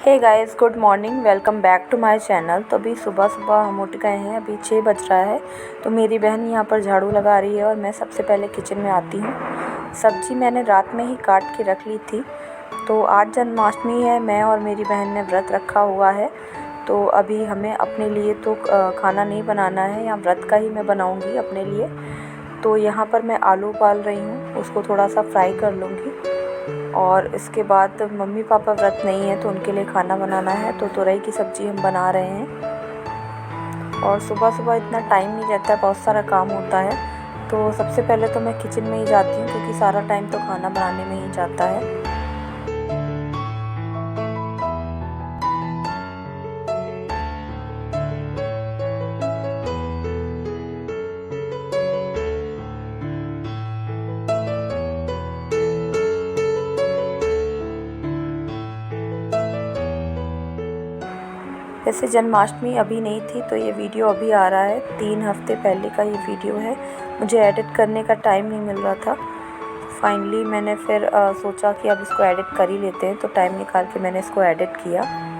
Hey guys, good morning, welcome back to my channel. तो अभी सुबह सुबह हम उठ गए हैं, अभी 6 बज रहा है। तो मेरी बहन यहाँ पर झाड़ू लगा रही है और मैं सबसे पहले किचन में आती हूँ। सब्ज़ी मैंने रात में ही काट के रख ली थी। तो आज जन्माष्टमी है, मैं और मेरी बहन ने व्रत रखा हुआ है। तो अभी हमें अपने लिए तो खाना नहीं बनाना है, या व्रत का ही मैं बनाऊँगी अपने लिए। तो यहाँ पर मैं आलू उबाल रही हूँ, उसको थोड़ा सा फ्राई कर लूँगी। और इसके बाद मम्मी पापा व्रत नहीं है तो उनके लिए खाना बनाना है। तो तुरई की सब्ज़ी हम बना रहे हैं। और सुबह सुबह इतना टाइम नहीं रहता है, बहुत सारा काम होता है। तो सबसे पहले तो मैं किचन में ही जाती हूँ, क्योंकि सारा टाइम तो खाना बनाने में ही जाता है। वैसे जन्माष्टमी अभी नहीं थी, तो ये वीडियो अभी आ रहा है, 3 हफ्ते पहले का ये वीडियो है। मुझे एडिट करने का टाइम नहीं मिल रहा था। फाइनली मैंने फिर सोचा कि अब इसको एडिट कर ही लेते हैं, तो टाइम निकाल के मैंने इसको एडिट किया।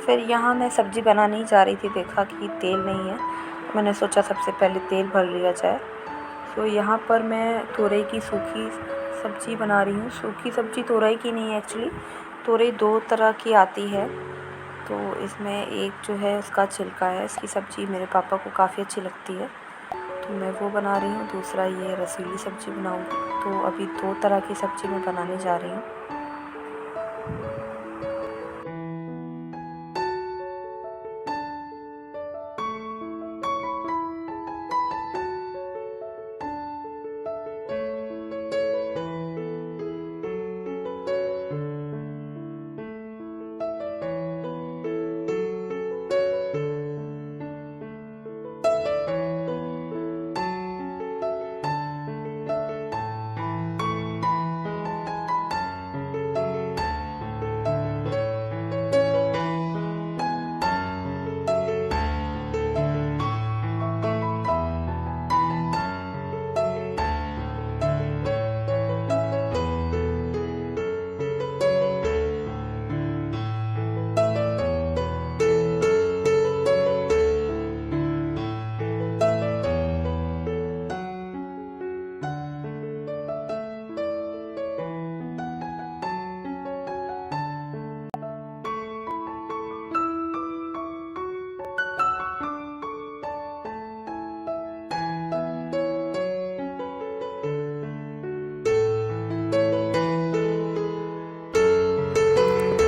फिर यहाँ मैं सब्ज़ी बनाने ही जा रही थी, देखा कि तेल नहीं है। मैंने सोचा सबसे पहले तेल भर लिया जाए। तो यहाँ पर मैं तुरई की सूखी सब्ज़ी बना रही हूँ। सूखी सब्ज़ी तुरई की नहीं है एक्चुअली, तुरई 2 तरह की आती है। तो इसमें एक जो है उसका छिलका है, इसकी सब्ज़ी मेरे पापा को काफ़ी अच्छी लगती है, तो मैं वो बना रही हूँ। दूसरा ये रसीली सब्ज़ी बनाऊँगी। तो अभी 2 तरह की सब्ज़ी मैं बनाने जा रही हूँ।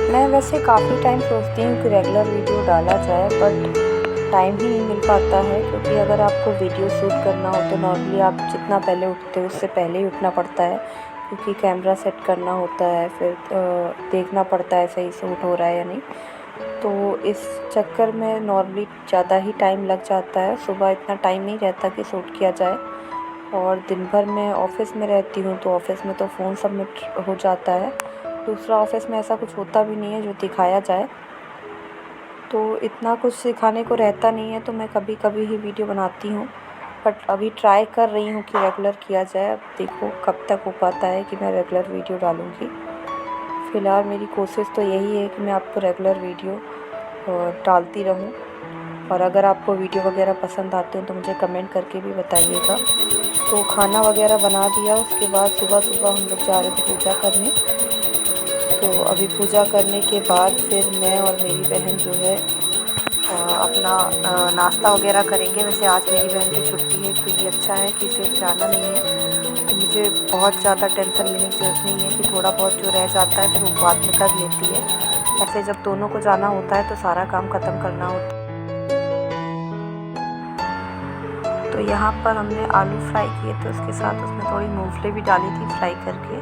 मैं वैसे काफ़ी टाइम सोचती हूँ कि रेगुलर वीडियो डाला जाए, बट टाइम ही नहीं मिल पाता है। क्योंकि अगर आपको वीडियो शूट करना हो तो नॉर्मली आप जितना पहले उठते हो उससे पहले ही उठना पड़ता है, क्योंकि कैमरा सेट करना होता है, फिर देखना पड़ता है सही शूट हो रहा है या नहीं। तो इस चक्कर में नॉर्मली ज़्यादा ही टाइम लग जाता है। सुबह इतना टाइम नहीं रहता कि शूट किया जाए। और दिन भर मैं ऑफ़िस में रहती हूँ, तो ऑफ़िस में तो फ़ोन सबमिट हो जाता है। दूसरा ऑफ़िस में ऐसा कुछ होता भी नहीं है जो दिखाया जाए, तो इतना कुछ सिखाने को रहता नहीं है। तो मैं कभी कभी ही वीडियो बनाती हूँ, बट अभी ट्राई कर रही हूँ कि रेगुलर किया जाए। अब देखो कब तक हो पाता है कि मैं रेगुलर वीडियो डालूँगी। फ़िलहाल मेरी कोशिश तो यही है कि मैं आपको रेगुलर वीडियो डालती रहूँ। और अगर आपको वीडियो वगैरह पसंद आते हैं तो मुझे कमेंट करके भी बताइएगा। तो खाना वगैरह बना दिया, उसके बाद सुबह सुबह हम लोग जा रहे थे पूजा करने। तो अभी पूजा करने के बाद फिर मैं और मेरी बहन जो है अपना नाश्ता वगैरह करेंगे। वैसे आज मेरी बहन की छुट्टी है तो ये अच्छा है कि इसे जाना नहीं है, तो मुझे बहुत ज़्यादा टेंशन लेने की ज़रूरत नहीं है कि थोड़ा बहुत जो रह जाता है फिर वो बाद में कर लेती है। ऐसे जब दोनों को जाना होता है तो सारा काम ख़त्म करना होता है। तो यहाँ पर हमने आलू फ्राई किए थे, उसके साथ उसमें थोड़ी मूंगफली भी डाली थी फ्राई करके।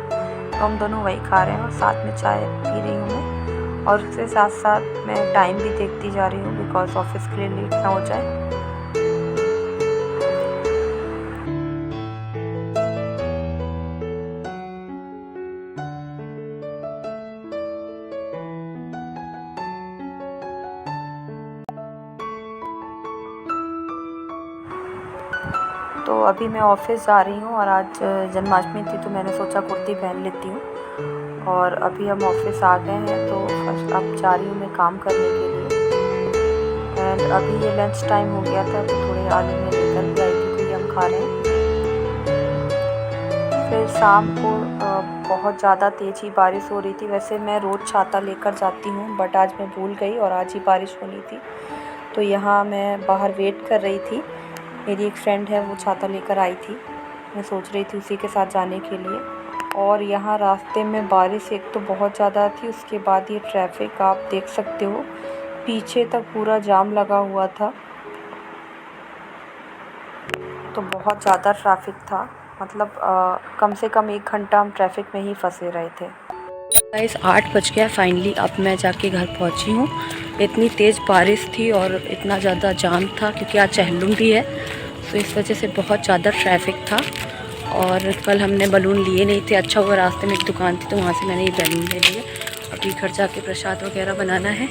तो हम दोनों वही खा रहे हैं और साथ में चाय पी रही हूँ मैं, और उसके साथ साथ मैं टाइम भी देखती जा रही हूँ बिकॉज ऑफिस के लिए लेट ना हो जाए। तो अभी मैं ऑफिस जा रही हूँ और आज जन्माष्टमी थी तो मैंने सोचा कुर्ती पहन लेती हूँ। और अभी हम ऑफिस आ गए हैं तो फर्स्ट अब जा रही हूँ मैं काम करने के लिए। एंड अभी ये लंच टाइम हो गया था तो थोड़े आलू में लेकर के आई थी तो ये हम खा रहे हैं। फिर शाम को बहुत ज़्यादा तेज़ ही बारिश हो रही थी। वैसे मैं रोज़ छाता लेकर जाती हूँ बट आज मैं भूल गई और आज ही बारिश होनी थी। तो यहाँ मैं बाहर वेट कर रही थी, मेरी एक फ्रेंड है वो छाता लेकर आई थी, मैं सोच रही थी उसी के साथ जाने के लिए। और यहाँ रास्ते में बारिश एक तो बहुत ज़्यादा थी, उसके बाद ये ट्रैफिक आप देख सकते हो पीछे तक पूरा जाम लगा हुआ था। तो बहुत ज़्यादा ट्रैफिक था, मतलब कम से कम 1 घंटा हम ट्रैफिक में ही फंसे रहे थे। गाइस 8 बज गया, फाइनली अब मैं जाके घर पहुंची हूँ। इतनी तेज़ बारिश थी और इतना ज़्यादा जाम था क्योंकि आज चहलुम भी है, तो इस वजह से बहुत ज़्यादा ट्रैफिक था। और कल हमने बलून लिए नहीं थे, अच्छा हुआ रास्ते में एक दुकान थी तो वहाँ से मैंने ये बलून ले लिए। अभी घर जाके प्रसाद वगैरह बनाना है,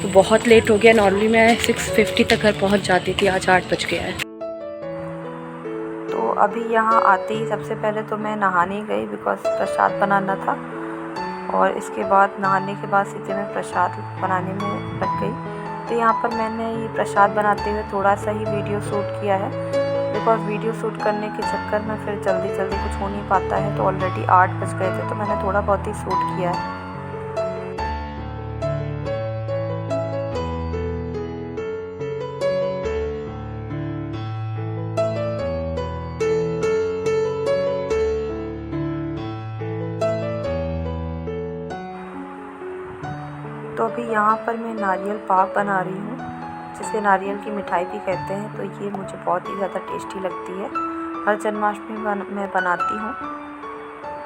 तो बहुत लेट हो गया। नॉर्मली मैं 6:50 तक घर पहुँच जाती थी, आज 8 बज गया है। तो अभी यहाँ आते ही सबसे पहले तो मैं नहाने गई बिकॉज प्रसाद बनाना था, और इसके बाद नहाने के बाद सीधे मैं प्रसाद बनाने में लग गई। तो यहाँ पर मैंने ये प्रसाद बनाते हुए थोड़ा सा ही वीडियो शूट किया है बिकॉज वीडियो शूट करने के चक्कर में फिर जल्दी जल्दी कुछ हो नहीं पाता है। तो ऑलरेडी 8 बज गए थे तो मैंने थोड़ा बहुत ही शूट किया है। तो अभी यहाँ पर मैं नारियल पाक बना रही हूँ, जिसे नारियल की मिठाई भी कहते हैं। तो ये मुझे बहुत ही ज़्यादा टेस्टी लगती है, हर जन्माष्टमी मैं बनाती हूँ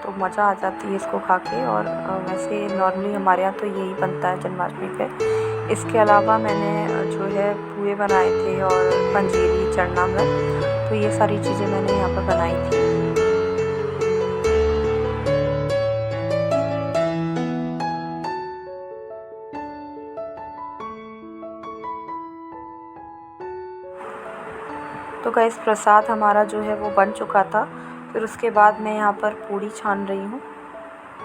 तो मज़ा आ जाती है इसको खा के। और वैसे नॉर्मली हमारे यहाँ तो यही बनता है जन्माष्टमी पे। इसके अलावा मैंने जो है पुए बनाए थे और पंजीरी चरनामृत, तो ये सारी चीज़ें मैंने यहाँ पर बनाई थी। तो गाइस प्रसाद हमारा जो है वो बन चुका था। फिर उसके बाद मैं यहाँ पर पूड़ी छान रही हूँ,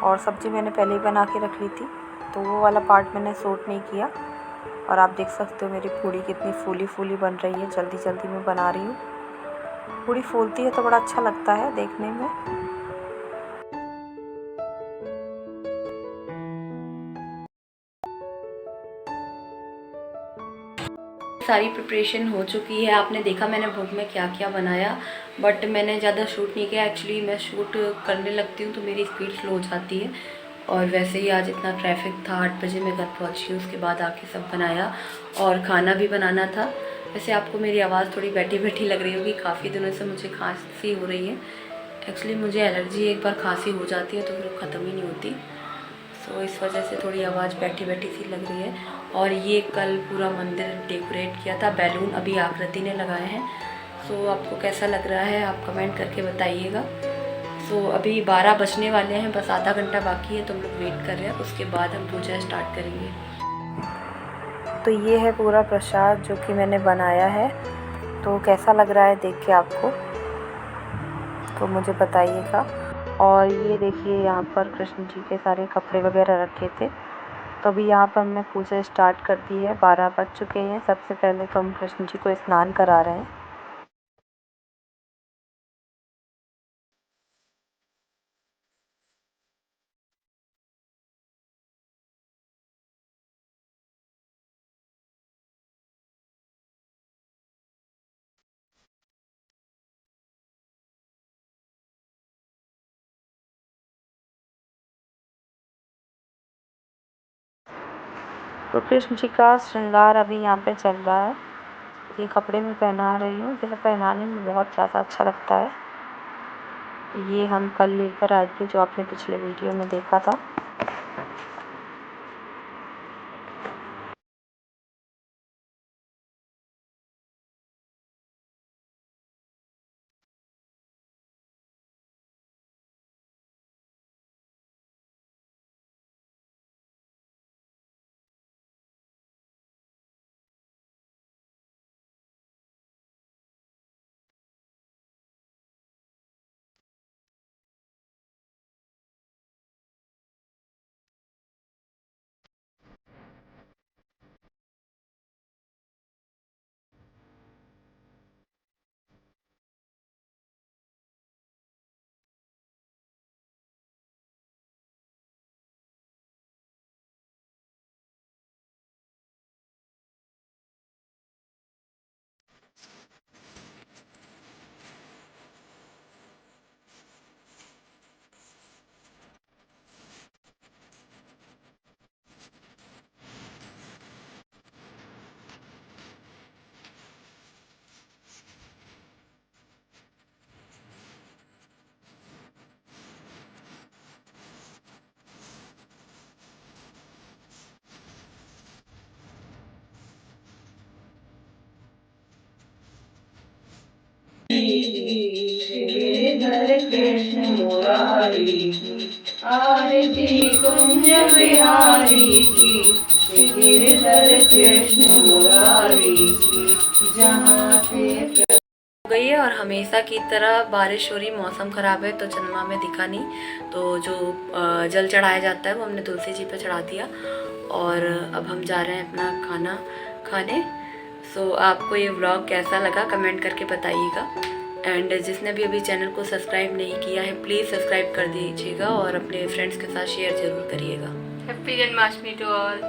और सब्ज़ी मैंने पहले ही बना के रख ली थी तो वो वाला पार्ट मैंने शूट नहीं किया। और आप देख सकते हो मेरी पूड़ी कितनी फूली फूली बन रही है, जल्दी जल्दी मैं बना रही हूँ। पूड़ी फूलती है तो बड़ा अच्छा लगता है देखने में। सारी प्रिपरेशन हो चुकी है, आपने देखा मैंने भोग में क्या क्या बनाया, बट मैंने ज़्यादा शूट नहीं किया। एक्चुअली मैं शूट करने लगती हूँ तो मेरी स्पीड स्लो हो जाती है, और वैसे ही आज इतना ट्रैफिक था। 8 बजे मैं घर पहुँची, उसके बाद आके सब बनाया और खाना भी बनाना था। वैसे आपको मेरी आवाज़ थोड़ी बैठी बैठी लग रही होगी, काफ़ी दिनों से मुझे खांसी हो रही है। एक्चुअली मुझे एलर्जी, एक बार खांसी हो जाती है तो फिर ख़त्म ही नहीं होती, तो इस वजह से थोड़ी आवाज़ बैठी बैठी सी लग रही है। और ये कल पूरा मंदिर डेकोरेट किया था, बैलून अभी आकृति ने लगाए हैं। सो आपको कैसा लग रहा है आप कमेंट करके बताइएगा। सो अभी 12 बजने वाले हैं, बस आधा घंटा बाकी है तो हम लोग वेट कर रहे हैं, उसके बाद हम पूजा स्टार्ट करेंगे। तो ये है पूरा प्रसाद जो कि मैंने बनाया है, तो कैसा लग रहा है देख के आपको तो मुझे बताइएगा। और ये देखिए यहाँ पर कृष्ण जी के सारे कपड़े वगैरह रखे थे, तो अभी यहाँ पर हमने पूजा स्टार्ट कर दी है। 12 बज चुके हैं। सबसे पहले तो हम कृष्ण जी को स्नान करा रहे हैं। तो कृष्ण जी का श्रृंगार अभी यहाँ पे चल रहा है। ये कपड़े में पहना रही हूँ, यह पहनाने में बहुत ज़्यादा अच्छा लगता है। ये हम कल लेकर आए थे, जो आपने पिछले वीडियो में देखा था। श्रीधर कृष्ण मुरारी की आरती कुंज बिहारी की, श्रीधर कृष्ण मुरारी की जहाँ थे। हो गई है और हमेशा की तरह बारिश हो रही, मौसम ख़राब है तो चंद्रमा में दिखा नहीं। तो जो जल चढ़ाया जाता है वो हमने तुलसी जी पे चढ़ा दिया और अब हम जा रहे हैं अपना खाना खाने। सो आपको ये व्लॉग कैसा लगा कमेंट करके बताइएगा। एंड जिसने भी अभी चैनल को सब्सक्राइब नहीं किया है प्लीज़ सब्सक्राइब कर दीजिएगा और अपने फ्रेंड्स के साथ शेयर ज़रूर करिएगा। Happy Janmashtami to all.